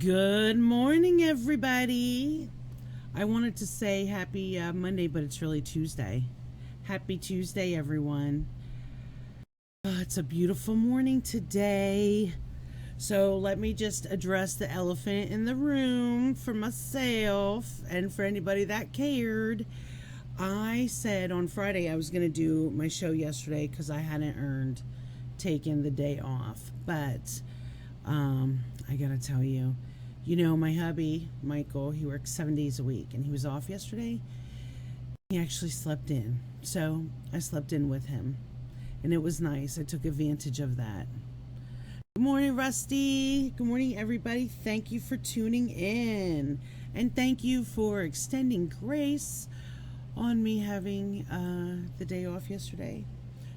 Good morning, everybody. I wanted to say happy Monday, but it's really Tuesday. Happy Tuesday, everyone. It's a beautiful morning today. So let me just address the elephant in the room for myself and for anybody that cared. I said on Friday I was going to do my show yesterday because I hadn't earned taking the day off. But I got to tell you, my hubby, Michael, he works 7 days a week and he was off yesterday. He actually slept in. So I slept in with him and it was nice. I took advantage of that. Good morning, Rusty. Good morning, everybody. Thank you for tuning in. And thank you for extending grace on me having the day off yesterday.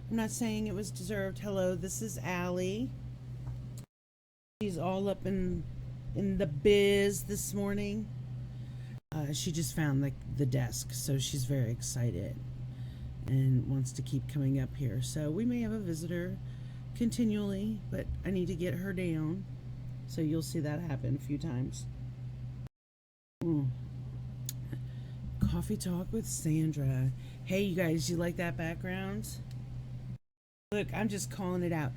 I'm not saying it was deserved. Hello, this is Allie. She's all up in the biz this morning. She just found the desk, so she's very excited and wants to keep coming up here. So we may have a visitor continually, but I need to get her down. So you'll see that happen a few times. Coffee talk with Sandra. Hey, you guys, you like that background? Look, I'm just calling it out.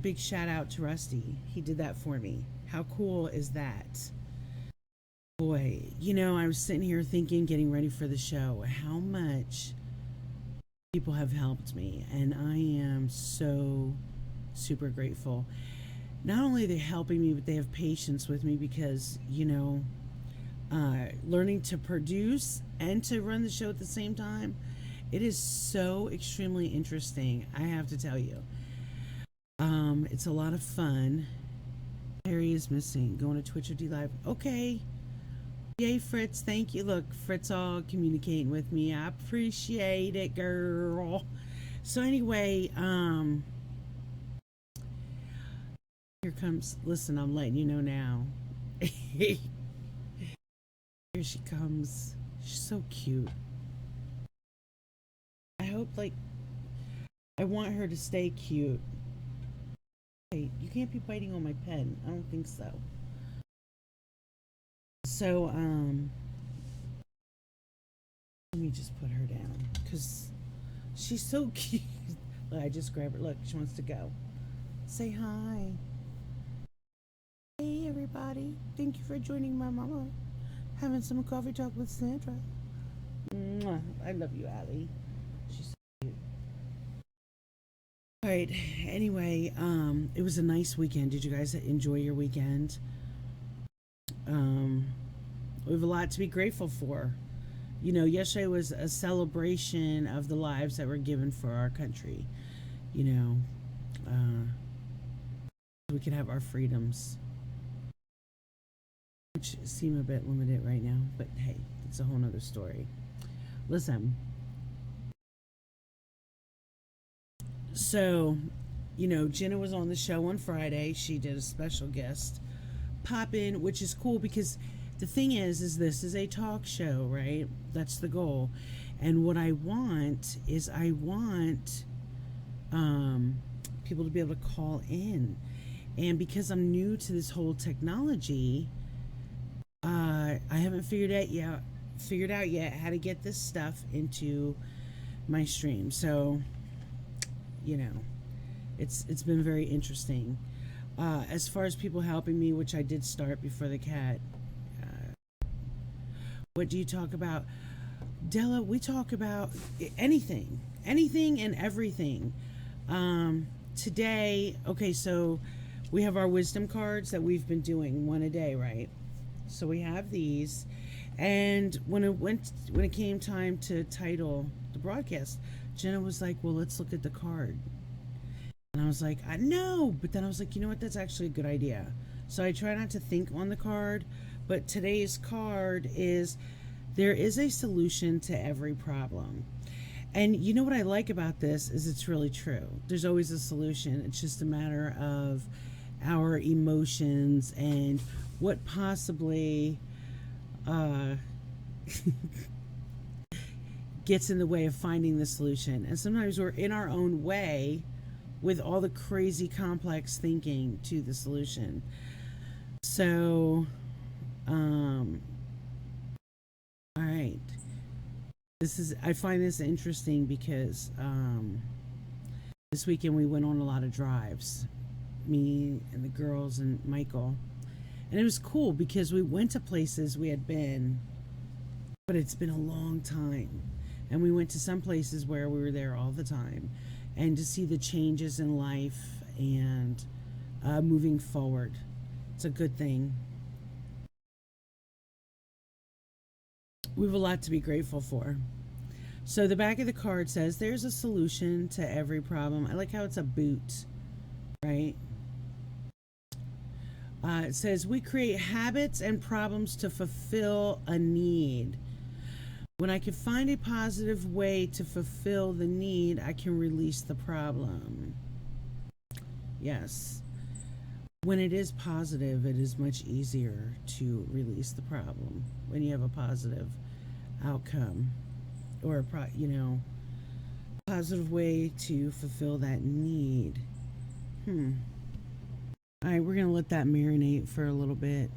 Big shout out to Rusty. He did that for me. How cool is that? Boy, I was sitting here thinking, getting ready for the show, how much people have helped me, and I am so super grateful. Not only are they helping me, but they have patience with me because learning to produce and to run the show at the same time, it is so extremely interesting, I have to tell you. It's a lot of fun. Harry is missing. Going to Twitch or D Live. Okay. Yay, Fritz. Thank you. Look, Fritz all communicating with me. I appreciate it, girl. So anyway, here comes, listen, I'm letting you know now. Here she comes. She's so cute. I hope, I want her to stay cute. Hey, you can't be biting on my pen. I don't think so. So, let me just put her down because she's so cute. I just grabbed her. Look, she wants to go. Say hi. Hey, everybody. Thank you for joining my mama. Having some coffee talk with Sandra. Mwah. I love you, Allie. She's so cute. All right. Anyway, it was a nice weekend. Did you guys enjoy your weekend? We have a lot to be grateful for. Yesterday was a celebration of the lives that were given for our country. We could have our freedoms, which seem a bit limited right now, but hey, it's a whole nother story. Listen. So, Jenna was on the show on Friday. She did a special guest pop in, which is cool because the thing is this is a talk show, right? That's the goal. And what I want is people to be able to call in. And because I'm new to this whole technology, I haven't figured out yet how to get this stuff into my stream. So, it's been very interesting. As far as people helping me, which I did start before the cat. What do you talk about? Della, we talk about anything and everything. Today, okay, so we have our wisdom cards that we've been doing one a day, right? So we have these, and when it came time to title the broadcast, Jenna was like, well, let's look at the card. And I was like, I know, but then I was like, you know what, that's actually a good idea. So I try not to think on the card, but today's card is, there is a solution to every problem. And you know what I like about this is it's really true. There's always a solution. It's just a matter of our emotions and what possibly gets in the way of finding the solution. And sometimes we're in our own way with all the crazy complex thinking to the solution. So, all right. I find this interesting because this weekend we went on a lot of drives, me and the girls and Michael. And it was cool because we went to places we had been, but it's been a long time. And we went to some places where we were there all the time. And to see the changes in life and moving forward, it's a good thing. We have a lot to be grateful for. So the back of the card says there's a solution to every problem. I like how it's a boot, right? It says we create habits and problems to fulfill a need. When I can find a positive way to fulfill the need, I can release the problem. Yes. When it is positive, it is much easier to release the problem when you have a positive outcome or positive way to fulfill that need. All right, we're going to let that marinate for a little bit.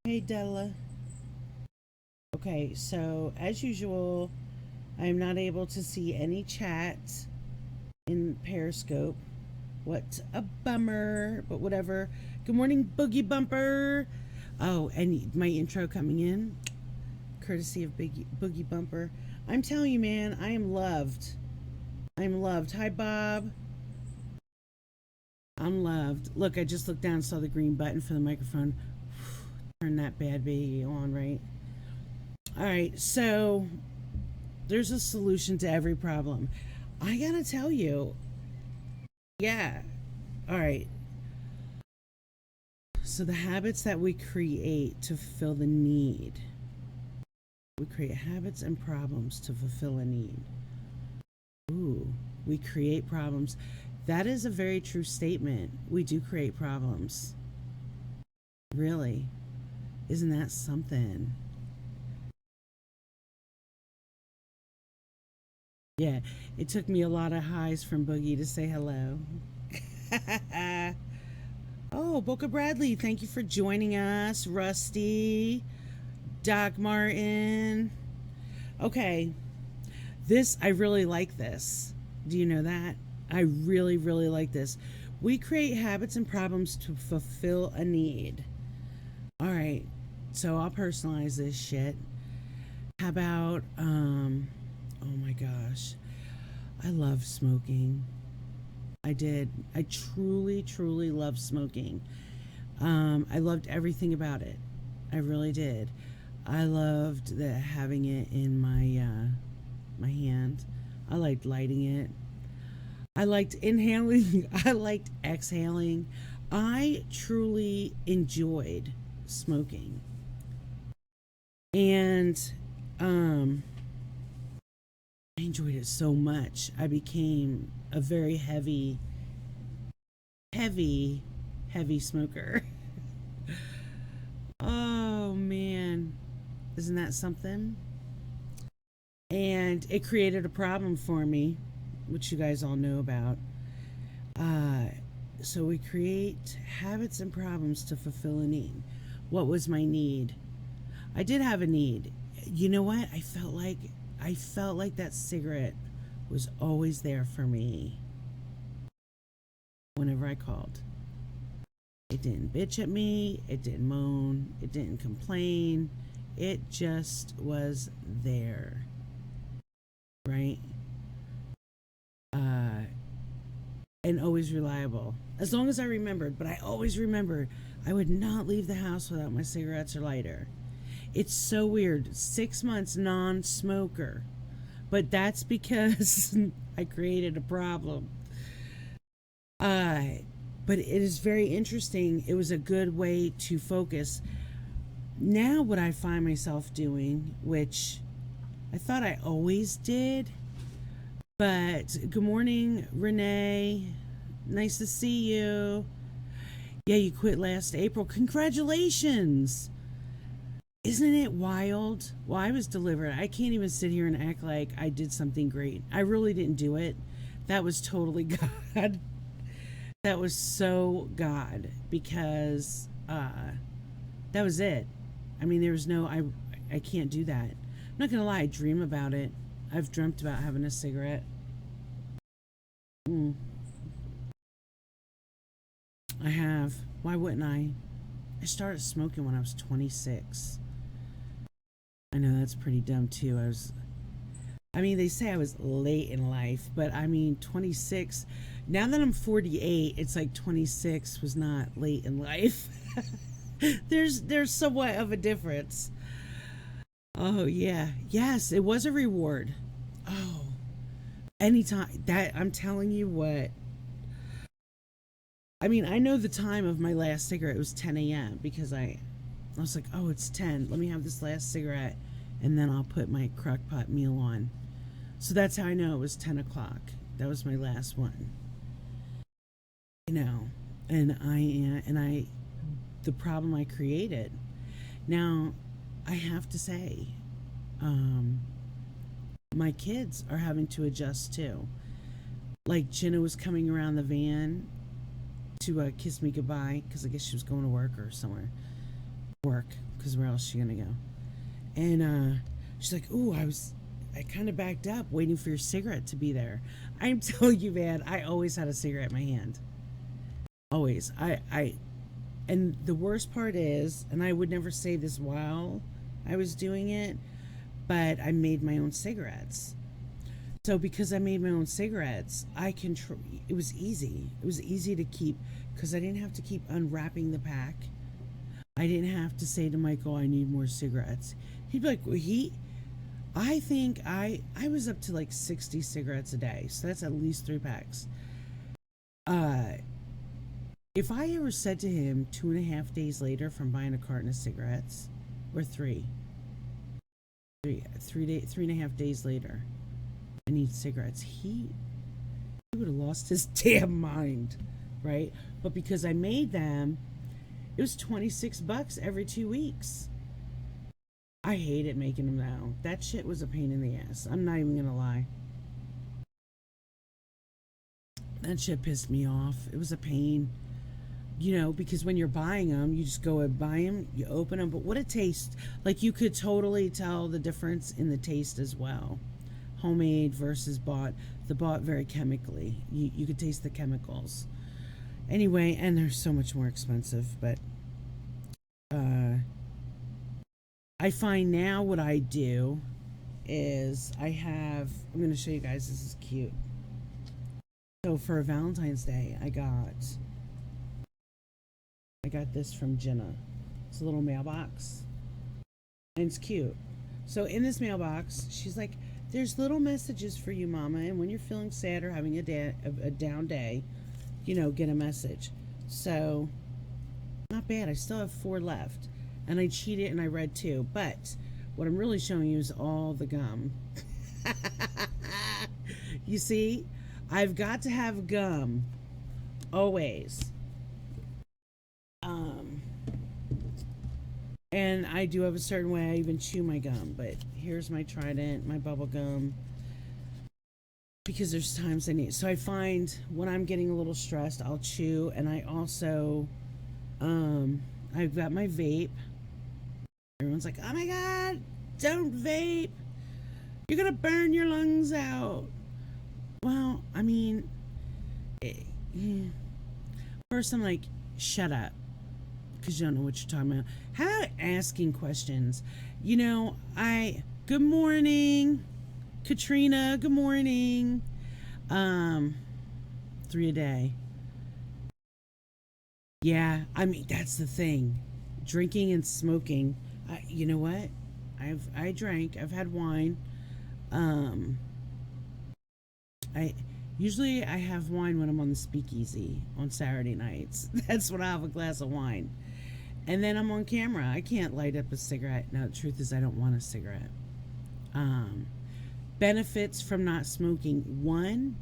Hey, Della. Okay, so as usual, I am not able to see any chat in Periscope. What a bummer, but whatever. Good morning, Boogie Bumper. Oh, and my intro coming in, courtesy of Boogie Bumper. I'm telling you, man, I am loved. I'm loved. Hi, Bob. I'm loved. Look, I just looked down and saw the green button for the microphone. Turn that bad baby on, right? All right, so there's a solution to every problem. I gotta tell you, yeah. All right. So the habits that we create to fulfill the need. We create habits and problems to fulfill a need. Ooh, we create problems. That is a very true statement. We do create problems. Really? Isn't that something? Yeah, it took me a lot of highs from Boogie to say hello. Oh, Boca Bradley, thank you for joining us. Rusty, Doc Martin. Okay, I really like this. Do you know that? I really, really like this. We create habits and problems to fulfill a need. All right, so I'll personalize this shit. How about, oh my gosh, I love smoking. I did. I truly, truly love smoking. I loved everything about it. I really did. I loved having it in my hand. I liked lighting it. I liked inhaling. I liked exhaling. I truly enjoyed smoking. And I enjoyed it so much. I became a very heavy smoker. Oh man, isn't that something? And it created a problem for me, which you guys all know about. So we create habits and problems to fulfill a need. What was my need? I did have a need. You know what? I felt like that cigarette was always there for me whenever I called. It didn't bitch at me, it didn't moan, it didn't complain. It just was there. Right? And always reliable. As long as I remembered, but I always remembered I would not leave the house without my cigarettes or lighter. It's so weird. 6 months non-smoker. But that's because I created a problem. But it is very interesting. It was a good way to focus. Now what I find myself doing, which I thought I always did, but good morning, Renee. Nice to see you. Yeah, you quit last April. Congratulations. Isn't it wild? Well, I was delivered. I can't even sit here and act like I did something great. I really didn't do it. That was totally God. That was so God, because that was it. I mean, there was no, I can't do that. I'm not gonna lie, I dream about it. I've dreamt about having a cigarette. Mm, I have. Why wouldn't I? I started smoking when I was 26. I know that's pretty dumb too. I mean, they say I was late in life, but I mean, 26. Now that I'm 48, it's like 26 was not late in life. There's somewhat of a difference. Oh yeah. Yes, it was a reward. Oh, anytime that I'm telling you what. I mean, I know the time of my last cigarette. It was 10 a.m. because I was like, oh, it's 10. Let me have this last cigarette, and then I'll put my crock pot meal on. So that's how I know it was 10 o'clock. That was my last one. You know, and the problem I created. Now, I have to say, um, my kids are having to adjust too. Like Jenna was coming around the van to kiss me goodbye because I guess she was going to work or somewhere. Work, because where else is she gonna go? And she's like, "Ooh, I kind of backed up waiting for your cigarette to be there." I'm telling you, man, I always had a cigarette in my hand. Always. And the worst part is, and I would never say this while I was doing it, but I made my own cigarettes. So because I made my own cigarettes, it was easy. It was easy to keep because I didn't have to keep unwrapping the pack. I didn't have to say to Michael, "I need more cigarettes." He'd be like, well, I think I was up to like 60 cigarettes a day, so that's at least 3 packs. Uh, if I ever said to him 2.5 days later from buying a carton of cigarettes, or 3.5 days later, I need cigarettes, he would have lost his damn mind, right? But because I made them, it was $26 every 2 weeks. I hated making them though. That shit was a pain in the ass. I'm not even gonna lie. That shit pissed me off. It was a pain. You know, because when you're buying them, you just go and buy them, you open them. But what a taste. Like, you could totally tell the difference in the taste as well. Homemade versus bought. The bought very chemically. You could taste the chemicals. Anyway, and they're so much more expensive. But I find now what I do is I'm going to show you guys. This is cute. So for Valentine's Day, I got this from Jenna. It's a little mailbox. And it's cute. So in this mailbox, she's like, "There's little messages for you, Mama. And when you're feeling sad or having a down day, get a message." So, not bad. I still have 4 left. And I cheated and I read 2. But what I'm really showing you is all the gum. You see? I've got to have gum. Always. And I do have a certain way I even chew my gum. But here's my Trident, my bubble gum. Because there's times I need. So I find when I'm getting a little stressed, I'll chew. And I also, I've got my vape. Everyone's like, "Oh my God, don't vape. You're going to burn your lungs out." Well, I mean, first I'm like, shut up. Because you don't know what you're talking about. How about asking questions? Good morning, Katrina, good morning. 3 a day. Yeah, I mean, that's the thing. Drinking and smoking. You know what? I drank. I've had wine. I usually I have wine when I'm on the speakeasy on Saturday nights. That's when I have a glass of wine. And then I'm on camera. I can't light up a cigarette. Now, the truth is I don't want a cigarette. Benefits from not smoking. 1,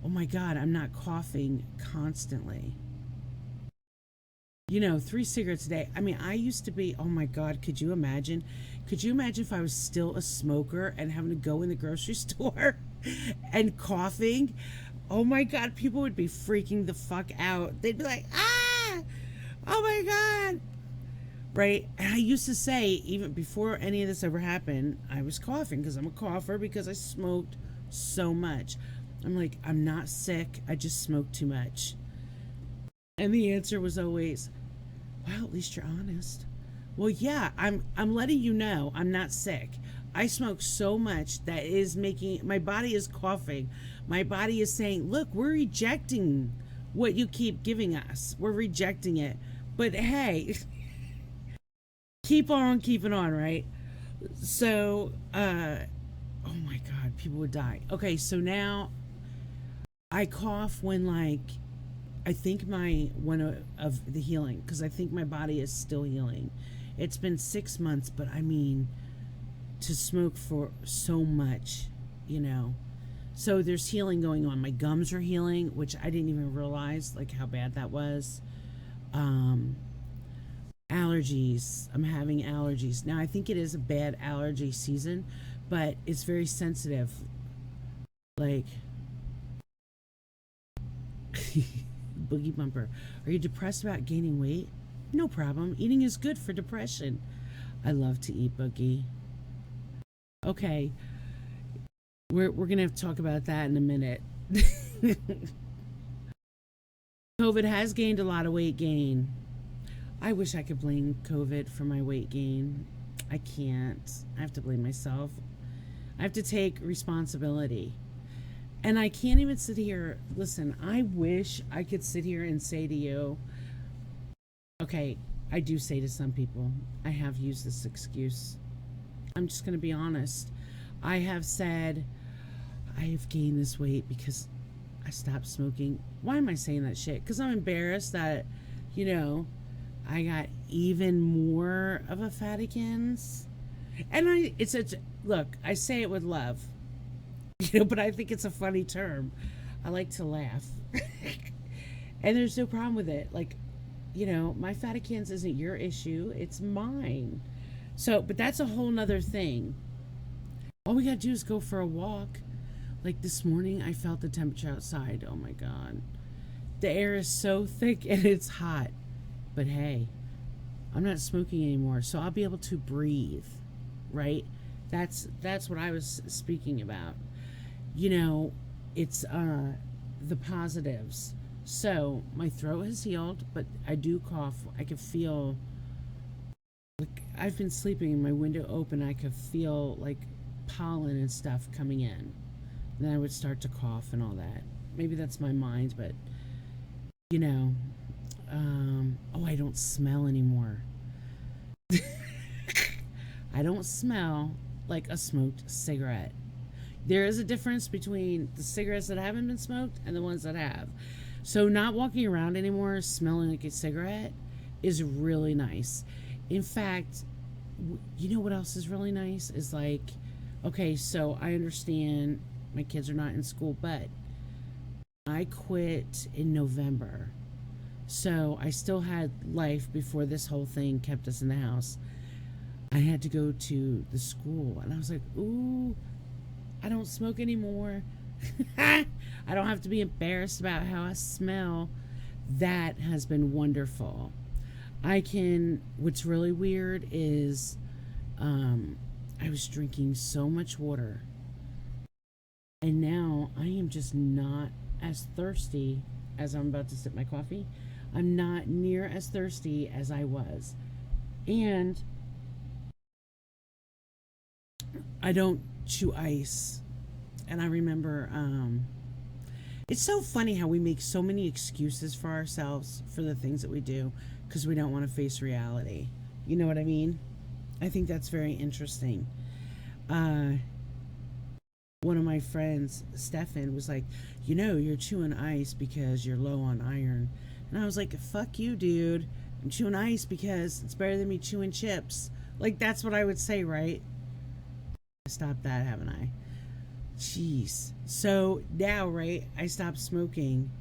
oh my God, I'm not coughing constantly. 3 cigarettes a day. I mean, I used to be, oh my God, could you imagine? Could you imagine if I was still a smoker and having to go in the grocery store and coughing? Oh my God, people would be freaking the fuck out. They'd be like, ah, oh my God. Right? And I used to say, even before any of this ever happened, I was coughing because I'm a cougher because I smoked so much. I'm like, I'm not sick. I just smoked too much. And the answer was always, well, at least you're honest. Well, yeah, I'm letting you know I'm not sick. I smoke so much that is making my body is coughing. My body is saying, "Look, we're rejecting what you keep giving us. We're rejecting it." But hey, keep on keeping on, right? So, oh my God, people would die. Okay, so now I cough when like I think my one of the healing because I think my body is still healing. It's been 6 months, but I mean to smoke for so much, you know. So there's healing going on. My gums are healing, which I didn't even realize like how bad that was. Um, Allergies. I'm having allergies. Now I think it is a bad allergy season, but it's very sensitive. Like Boogie Bumper. Are you depressed about gaining weight? No problem. Eating is good for depression. I love to eat, Boogie. Okay. We're gonna have to talk about that in a minute. COVID has gained a lot of weight gain. I wish I could blame COVID for my weight gain. I can't. I have to blame myself. I have to take responsibility. And I can't even sit here. Listen, I wish I could sit here and say to you, okay, I do say to some people, I have used this excuse. I'm just going to be honest. I have said, I have gained this weight because I stopped smoking. Why am I saying that shit? Because I'm embarrassed that, you know, I got even more of a fatikins. And look, I say it with love, you know, but I think it's a funny term. I like to laugh. And there's no problem with it. Like, you know, my fatikins isn't your issue, it's mine. So, but that's a whole nother thing. All we gotta do is go for a walk. Like this morning, I felt the temperature outside. Oh my God. The air is so thick and it's hot. But hey, I'm not smoking anymore, so I'll be able to breathe, right? That's what I was speaking about. You know, it's the positives. So my throat has healed, but I do cough. I can feel like I've been sleeping in my window open. I could feel like pollen and stuff coming in. And then I would start to cough and all that. Maybe that's my mind, but you know, oh, I don't smell anymore. I don't smell like a smoked cigarette. There is a difference between the cigarettes that haven't been smoked and the ones that have. So not walking around anymore smelling like a cigarette is really nice. In fact, you know what else is really nice? Is like, okay, so I understand my kids are not in school, but I quit in November. So I still had life before this whole thing kept us in the house. I had to go to the school and I was like, ooh, I don't smoke anymore. I don't have to be embarrassed about how I smell. That has been wonderful. What's really weird is I was drinking so much water. And now I am just not as thirsty as I'm about to sip my coffee. I'm not near as thirsty as I was. And I don't chew ice. And I remember, it's so funny how we make so many excuses for ourselves for the things that we do because we don't want to face reality. You know what I mean? I think that's very interesting. One of my friends, Stefan, was like, you know, you're chewing ice because you're low on iron. And I was like, fuck you, dude. I'm chewing ice because it's better than me chewing chips. Like, that's what I would say, right? I stopped that, haven't I? Jeez. So now, right, I stopped smoking.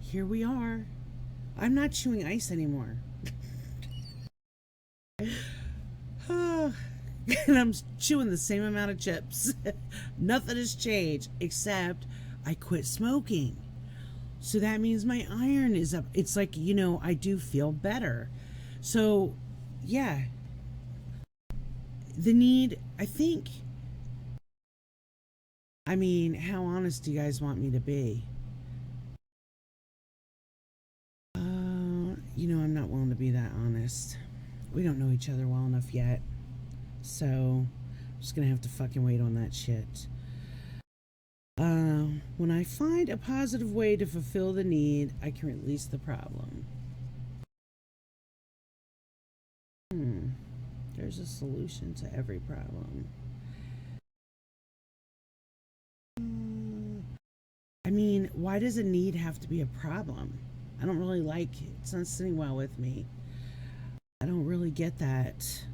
Here we are. I'm not chewing ice anymore. And I'm chewing the same amount of chips. Nothing has changed except I quit smoking. So that means my iron is up. It's like, I do feel better. So, yeah. The need, I think, how honest do you guys want me to be? I'm not willing to be that honest. We don't know each other well enough yet. So, I'm just going to have to fucking wait on that shit. When I find a positive way to fulfill the need, I can release the problem. There's a solution to every problem. Why does a need have to be a problem? I don't really like it. It's not sitting well with me. I don't really get that.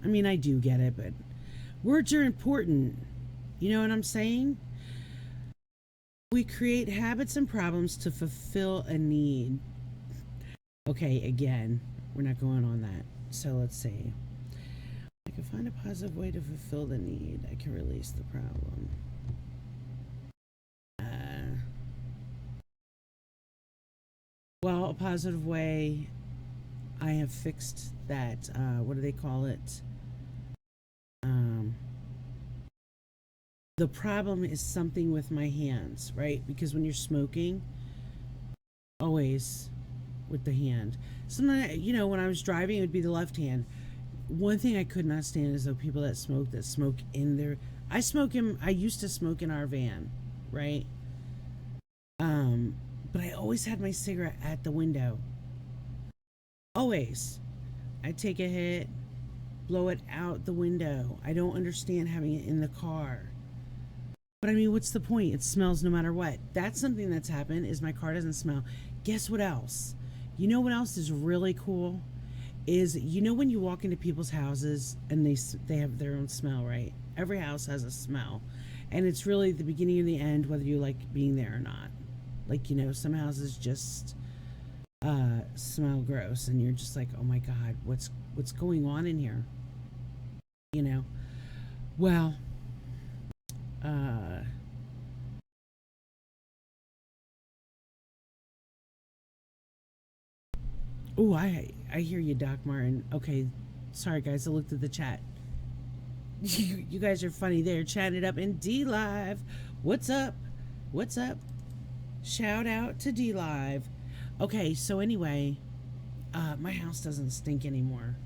I do get it, but words are important. You know what I'm saying? We create habits and problems to fulfill a need. Okay, again, we're not going on that. So let's see. I can find a positive way to fulfill the need. I can release the problem. A positive way, I have fixed that. What do they call it? The problem is something with my hands, right? Because when you're smoking, always with the hand. Sometimes, when I was driving, it would be the left hand. One thing I could not stand is though people that smoke in their. I used to smoke in our van, right? But I always had my cigarette at the window. Always. I'd take a hit, blow it out the window. I don't understand having it in the car. But what's the point? It smells no matter what. That's something that's happened, is my car doesn't smell. Guess what else? You know what else is really cool? Is, when you walk into people's houses and they have their own smell, right? Every house has a smell. And it's really the beginning and the end, whether you like being there or not. Like, some houses just smell gross, and you're just like, oh my God, what's going on in here? Well, oh, I hear you, Doc Martin. Okay, sorry guys, I looked at the chat. You guys are funny there, chatting it up in D Live. What's up? What's up? Shout out to D Live. Okay, so anyway, my house doesn't stink anymore.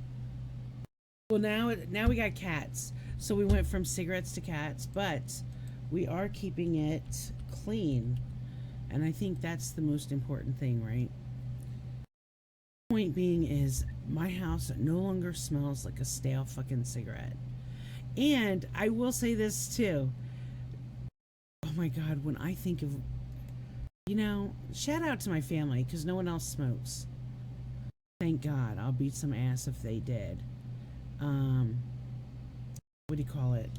Well, now we got cats, so we went from cigarettes to cats, but we are keeping it clean, and I think that's the most important thing, right? Point being is my house no longer smells like a stale fucking cigarette. And I will say this too. Oh my God, when I think of, shout out to my family, because no one else smokes. Thank God. I'll beat some ass if they did. What do you call it?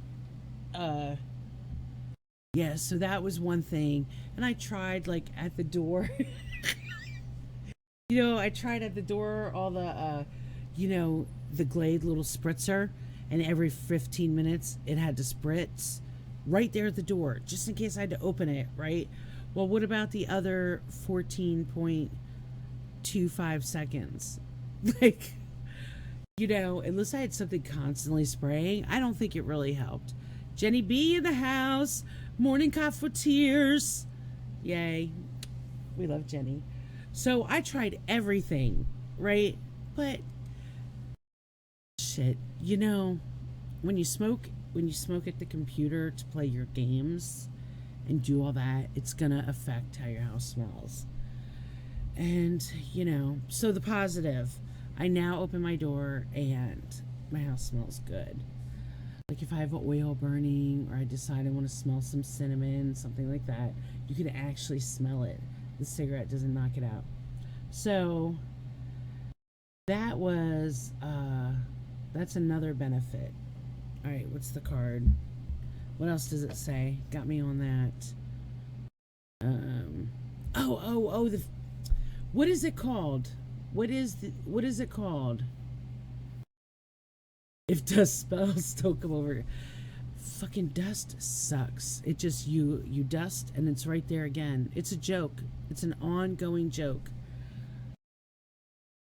Yeah, so that was one thing. And I tried, like, at the door. I tried at the door all the, the Glade little spritzer. And every 15 minutes, it had to spritz right there at the door, just in case I had to open it, right? Well, what about the other 14.25 seconds? Like, unless I had something constantly spraying, I don't think it really helped. Jenny B in the house. Morning cafetiers. Yay. We love Jenny. So I tried everything, right? But shit, when you smoke at the computer to play your games and do all that, it's gonna affect how your house smells. And so the positive, I now open my door and my house smells good. Like if I have oil burning, or I decide I want to smell some cinnamon, something like that, you can actually smell it. The cigarette doesn't knock it out. So that was that's another benefit. All right, what's the card? What else does it say? Got me on that. What is it called? What is it called? If dust spells don't come over. fucking dust sucks. It just, you dust and it's right there again. It's a joke. It's an ongoing joke.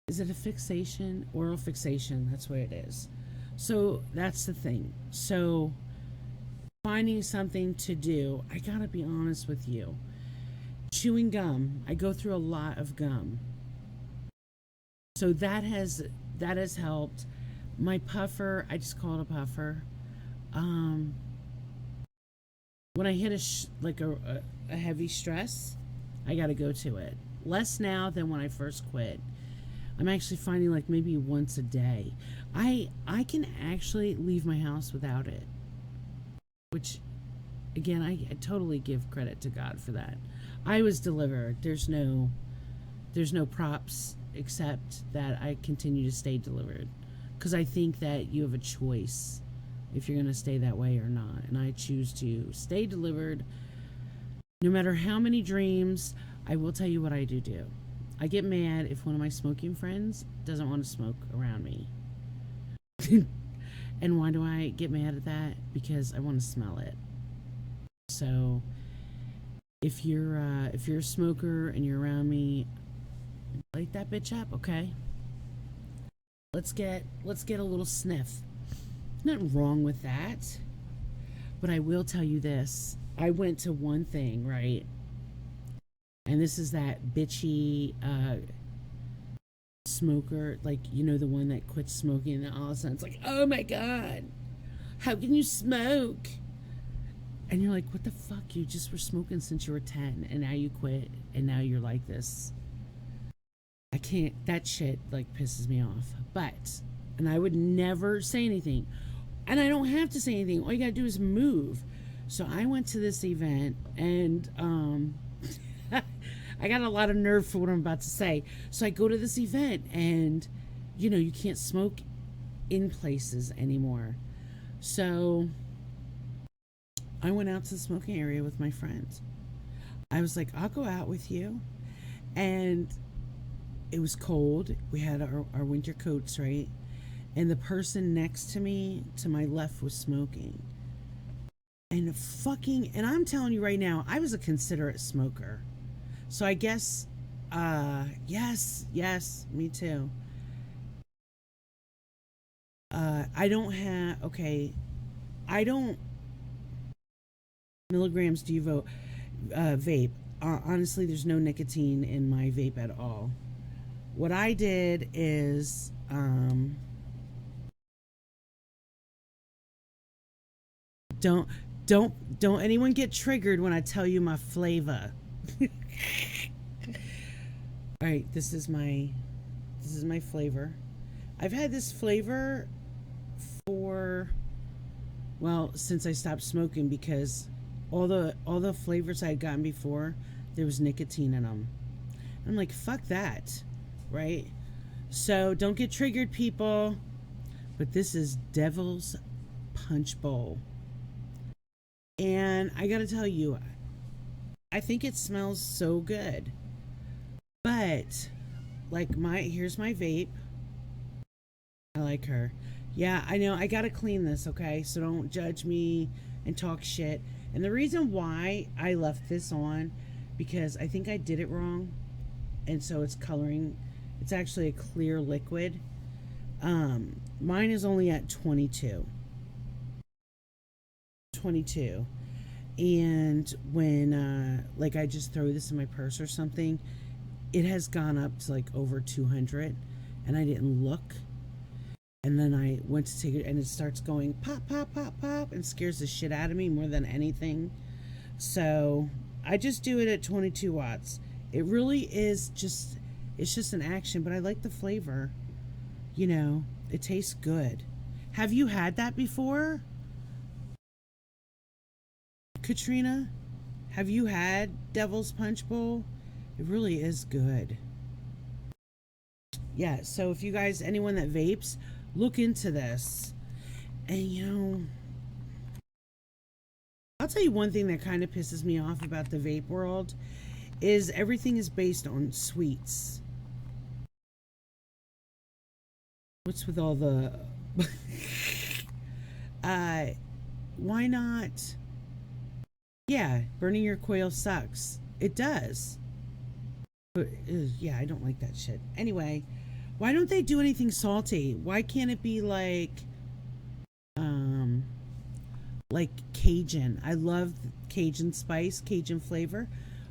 Is it a fixation? Oral fixation. That's what it is. So that's the thing. So finding something to do, I gotta be honest with you. Chewing gum. I go through a lot of gum. So that has helped. My puffer, I just call it a puffer. When I hit a heavy stress, I got to go to it. Less now than when I first quit. I'm actually finding like maybe once a day. I can actually leave my house without it. Which, again, I totally give credit to God for that. I was delivered. There's no props except that I continue to stay delivered. Because I think that you have a choice if you're going to stay that way or not. And I choose to stay delivered. No matter how many dreams, I will tell you what I do. I get mad if one of my smoking friends doesn't want to smoke around me. And why do I get mad at that? Because I want to smell it. So if you're a smoker and you're around me, light that bitch up, okay? Let's get a little sniff. Nothing wrong with that. But I will tell you this. I went to one thing, right? And this is that bitchy smoker, like, you know, the one that quits smoking and all of a sudden it's like, oh my God, how can you smoke? And you're like, what the fuck? You just were smoking since you were 10 and now you quit and now you're like this. I can't, that shit like pisses me off. But, and I would never say anything. And I don't have to say anything. All you gotta do is move. So I went to this event and I got a lot of nerve for what I'm about to say. So I go to this event and, you know, you can't smoke in places anymore. So I went out to the smoking area with my friends. I was like, I'll go out with you. And it was cold. We had our winter coats, right? And the person next to me, to my left, was smoking. And I'm telling you right now, I was a considerate smoker. So I guess, yes, me too. I don't, milligrams do you vote, vape. Honestly, there's no nicotine in my vape at all. What I did is, don't anyone get triggered when I tell you my flavor. All right, this is my flavor. I've had this flavor since I stopped smoking, because all the flavors I had gotten before, there was nicotine in them. I'm like, fuck that, right? So don't get triggered, people. But this is Devil's Punch Bowl. And I gotta tell you, I think it smells so good. But, like, here's my vape. I like her. Yeah, I know, I gotta clean this, okay? So don't judge me and talk shit. And the reason why I left this on, because I think I did it wrong. And so it's coloring. It's actually a clear liquid. Mine is only at 22. And when like I just throw this in my purse or something, it has gone up to like over 200, and I didn't look. And then I went to take it, and it starts going pop, pop, pop, pop, and scares the shit out of me more than anything. So I just do it at 22 watts. It really is just, it's just an action, but I like the flavor. You know, it tastes good. Have you had that before? Katrina, have you had Devil's Punch Bowl? It really is good. Yeah, so if you guys, anyone that vapes, look into this. And you know, I'll tell you one thing that kind of pisses me off about the vape world is everything is based on sweets. What's with all the why not? Yeah, burning your coil sucks. It does. But yeah, I don't like that shit. Anyway, why don't they do anything salty? Why can't it be um like Cajun? I love Cajun spice, Cajun flavor.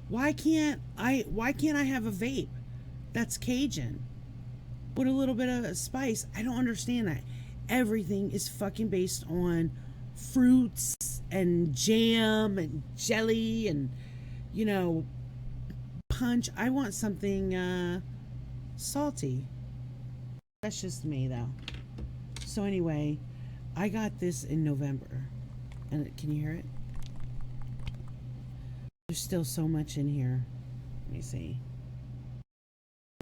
Why can't I have a vape that's Cajun with a little bit of spice? I don't understand that. Everything is fucking based on fruits and jam and jelly and you know punch. I want something salty. That's just me though. So anyway, I got this in November. And can you hear it? There's still so much in here. Let me see.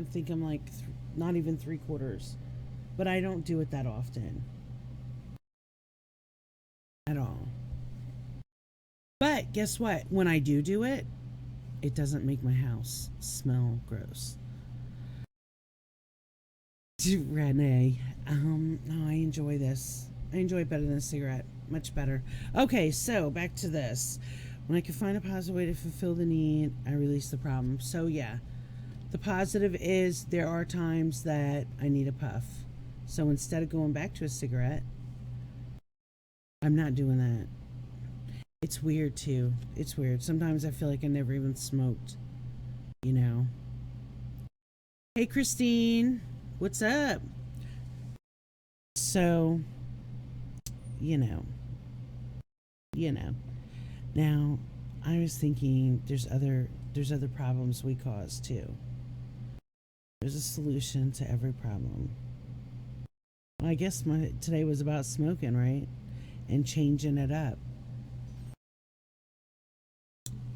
I think I'm like not even 3/4. But I don't do it that often. At all. But guess what? When I do it, it doesn't make my house smell gross. Renee, no, I enjoy this. I enjoy it better than a cigarette. Much better. Okay, so back to this. When I can find a positive way to fulfill the need, I release the problem. So yeah, the positive is there are times that I need a puff. So instead of going back to a cigarette, I'm not doing that. It's weird too. It's weird. Sometimes I feel like I never even smoked. You know. Hey Christine, what's up? So, you know. Now, I was thinking there's other problems we cause too. There's a solution to every problem. Well, I guess today was about smoking, right? And changing it up.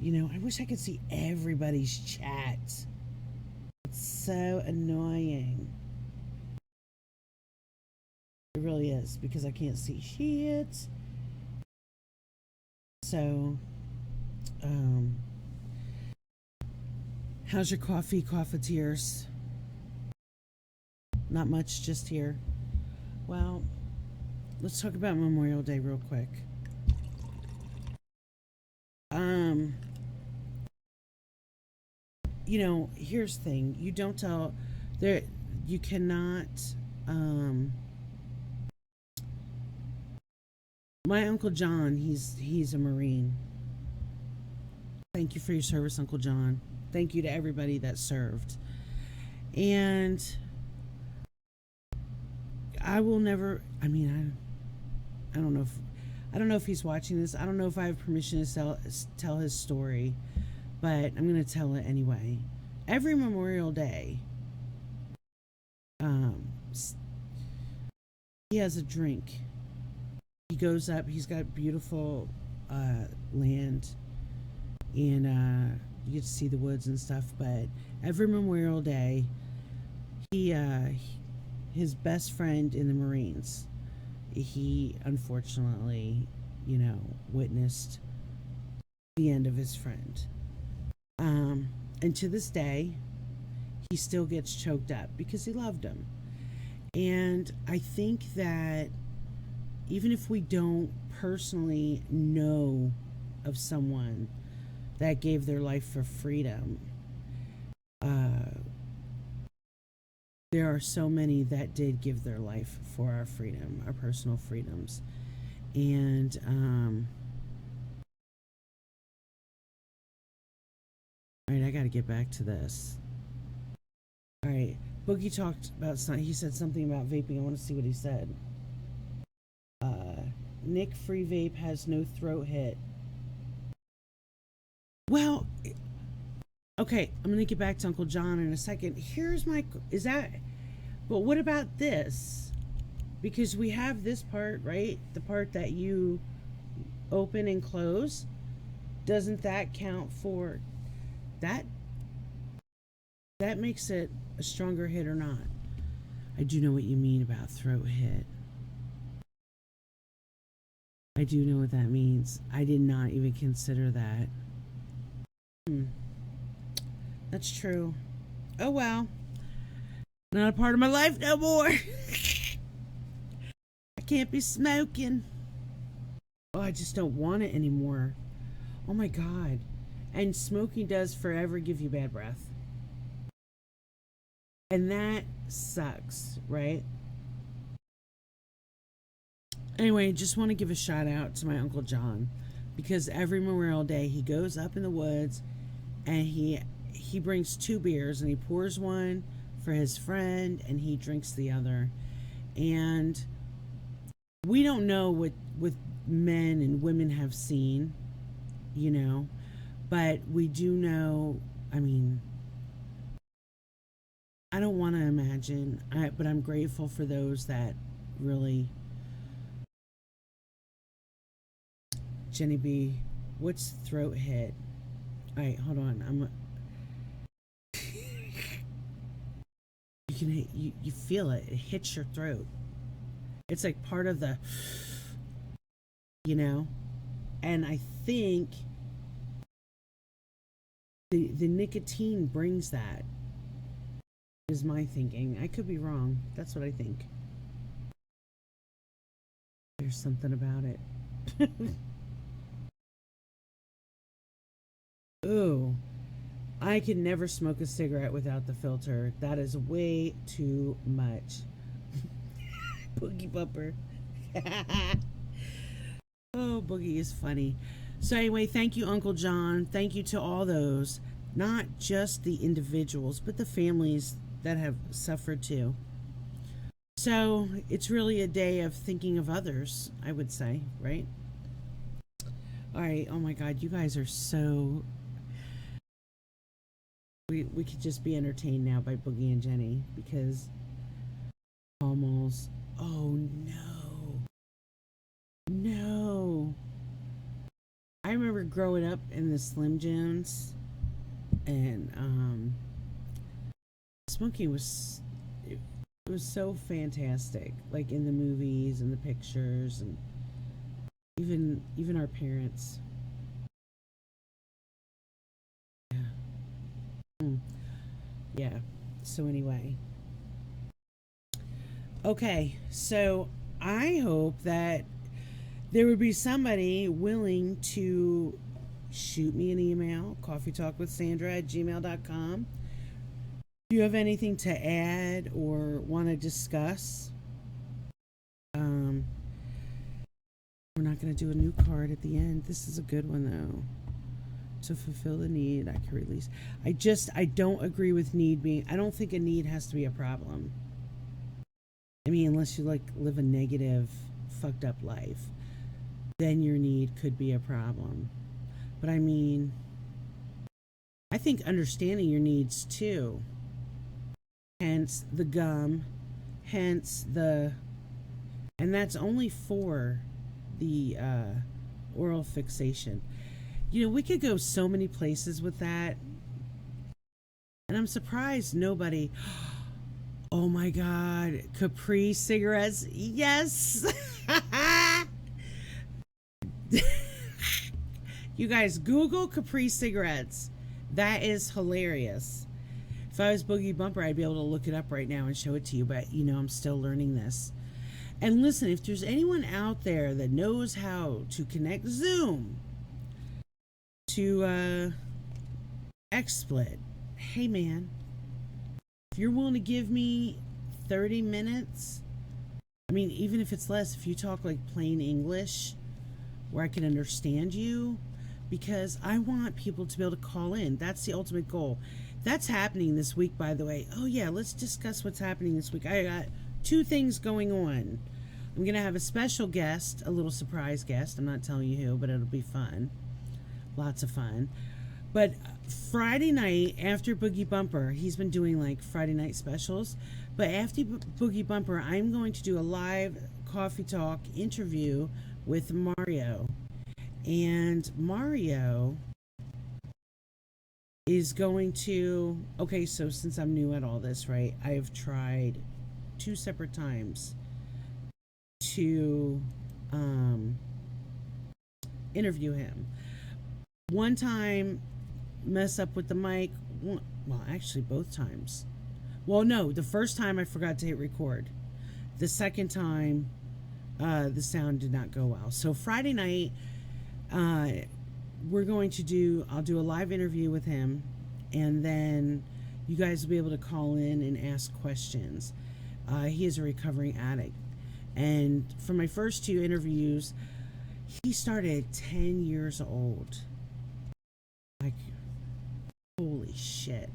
You know, I wish I could see everybody's chat. It's so annoying. It really is, because I can't see shit. So, how's your coffee, coffeteers? Not much, just here. Well, let's talk about Memorial Day real quick. You know, here's the thing. You don't tell there you cannot my Uncle John, he's a Marine. Thank you for your service, Uncle John. Thank you to everybody that served. And I will never, I mean, I don't know if he's watching this. I don't know if I have permission to tell his story, but I'm going to tell it anyway. Every Memorial Day, he has a drink. He goes up. He's got beautiful land, and you get to see the woods and stuff. But every Memorial Day, his best friend in the Marines, he unfortunately, witnessed the end of his friend. And to this day, he still gets choked up because he loved him. And I think that even if we don't personally know of someone that gave their life for freedom, there are so many that did give their life for our freedom, our personal freedoms. And all right, I got to get back to this. All right, Boogie talked about something. He said something about vaping. I want to see what he said. Nick Free Vape has no throat hit. Well, okay, I'm going to get back to Uncle John in a second. But what about this? Because we have this part, right? The part that you open and close. Doesn't that count for that? That makes it a stronger hit or not? I do know what you mean about throat hit. I do know what that means. I did not even consider that. That's true. Oh well. Not a part of my life no more. I can't be smoking. Oh, I just don't want it anymore. Oh my God. And smoking does forever give you bad breath. And that sucks, right? Anyway, just want to give a shout out to my Uncle John, because every Memorial Day he goes up in the woods and he brings 2 beers, and he pours one for his friend and he drinks the other. And we don't know what men and women have seen, you know, but we do know, I mean, I don't want to imagine, but I'm grateful for those that really. Jenny B, what's throat hit? All right, hold on. You feel it. It hits your throat. It's like part of the, you know, and I think the nicotine brings that. Is my thinking. I could be wrong. That's what I think. There's something about it. Ooh, I can never smoke a cigarette without the filter. That is way too much. Boogie Bumper. Oh, Boogie is funny. So anyway, thank you, Uncle John. Thank you to all those, not just the individuals, but the families that have suffered too. So it's really a day of thinking of others, I would say, right? All right. Oh my God, you guys are so. We could just be entertained now by Boogie and Jenny, because almost. Oh no. No. I remember growing up in the Slim Jims, and smoking was it was so fantastic, like in the movies and the pictures, and even our parents. Yeah. Yeah. So anyway. Okay, so I hope that there would be somebody willing to shoot me an email, coffeetalkwithsandra@gmail.com. Do you have anything to add or want to discuss? We're not going to do a new card at the end. This is a good one, though. To fulfill the need, I can release. I don't agree with need being, I don't think a need has to be a problem. I mean, unless you like live a negative, fucked up life, then your need could be a problem. But I mean, I think understanding your needs too, hence the gum, hence the, and that's only for the oral fixation. You know, we could go so many places with that. And I'm surprised nobody. Oh my God. Capri cigarettes. Yes. You guys, Google Capri cigarettes. That is hilarious. If I was Boogie Bumper, I'd be able to look it up right now and show it to you. But, you know, I'm still learning this. And listen, if there's anyone out there that knows how to connect Zoom to XSplit, hey man, if you're willing to give me 30 minutes, I mean, even if it's less, if you talk like plain English where I can understand you, because I want people to be able to call in. That's the ultimate goal. That's happening this week, by the way. Oh yeah, let's discuss what's happening this week. I got 2 things going on. I'm going to have a special guest, a little surprise guest. I'm not telling you who, but it'll be fun. Lots of fun. But Friday night after Boogie Bumper, he's been doing like Friday night specials. But after Boogie Bumper, I'm going to do a live coffee talk interview with Mario. And Mario is going to, okay, so since I'm new at all this, right, I have tried 2 separate times to interview him. One time, mess up with the mic. Well, actually, both times. Well, no, the first time I forgot to hit record. The second time, the sound did not go well. So Friday night, I'll do a live interview with him, and then you guys will be able to call in and ask questions. He is a recovering addict. And for my first two interviews, he started 10 years old. Like, holy shit.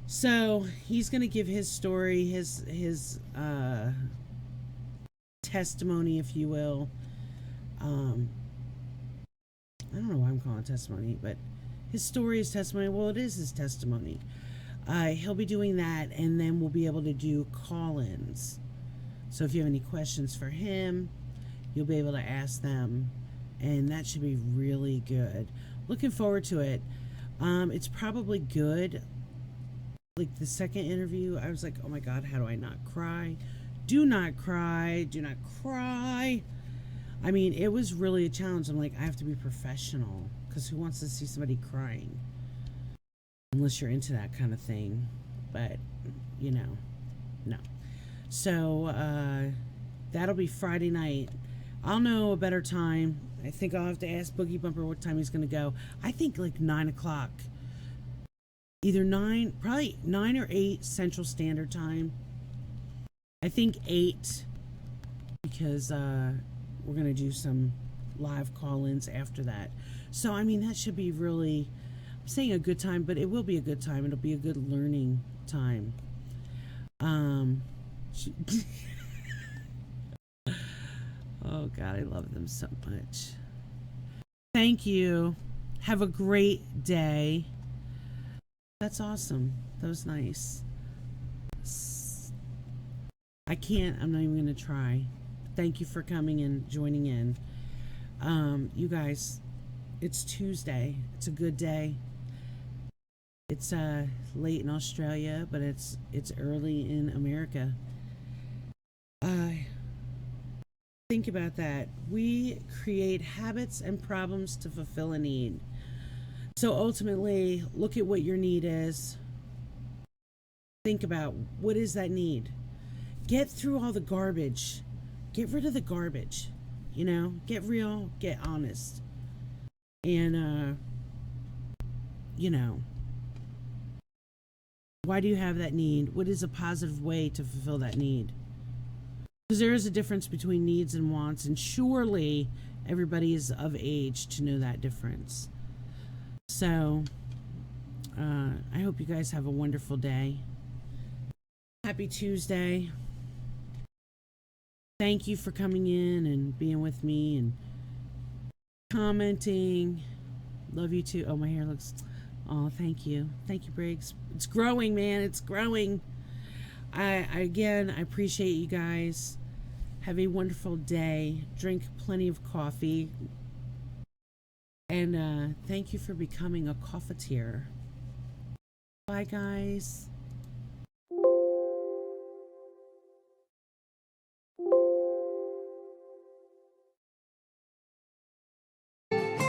So he's going to give his story, his testimony, if you will. I don't know why I'm calling it testimony, but his story is testimony. Well, it is his testimony. He'll be doing that, and then we'll be able to do call-ins. So if you have any questions for him, you'll be able to ask them, and that should be really good. Looking forward to it. It's probably good. Like the second interview, I was like, oh my God, how do I not cry? Do not cry. Do not cry. I mean, it was really a challenge. I'm like, I have to be professional, because who wants to see somebody crying? Unless you're into that kind of thing. But, you know, no. So, that'll be Friday night. I'll know a better time. I think I'll have to ask Boogie Bumper what time he's going to go. I think like 9 o'clock. Either 9, probably 9 or 8 Central Standard Time. I think 8, because we're going to do some live call-ins after that. So, I mean, that should be really, I'm saying a good time, but it will be a good time. It'll be a good learning time. Oh, God, I love them so much. Thank you. Have a great day. That's awesome. That was nice. I'm not even going to try. Thank you for coming and joining in. You guys, it's Tuesday. It's a good day. It's late in Australia, but it's early in America. Think about that. We create habits and problems to fulfill a need. So ultimately, look at what your need is. Think about, what is that need? Get through all the garbage. Get rid of the garbage. You know, get real, get honest. And, you know, why do you have that need? What is a positive way to fulfill that need? Because there is a difference between needs and wants, and surely everybody is of age to know that difference. So, I hope you guys have a wonderful day. Happy Tuesday. Thank you for coming in and being with me and commenting. Love you too. Oh, my hair looks... Oh, thank you. Thank you, Briggs. It's growing, man. It's growing. I appreciate you guys. Have a wonderful day. Drink plenty of coffee. And thank you for becoming a coffeeteer. Bye, guys.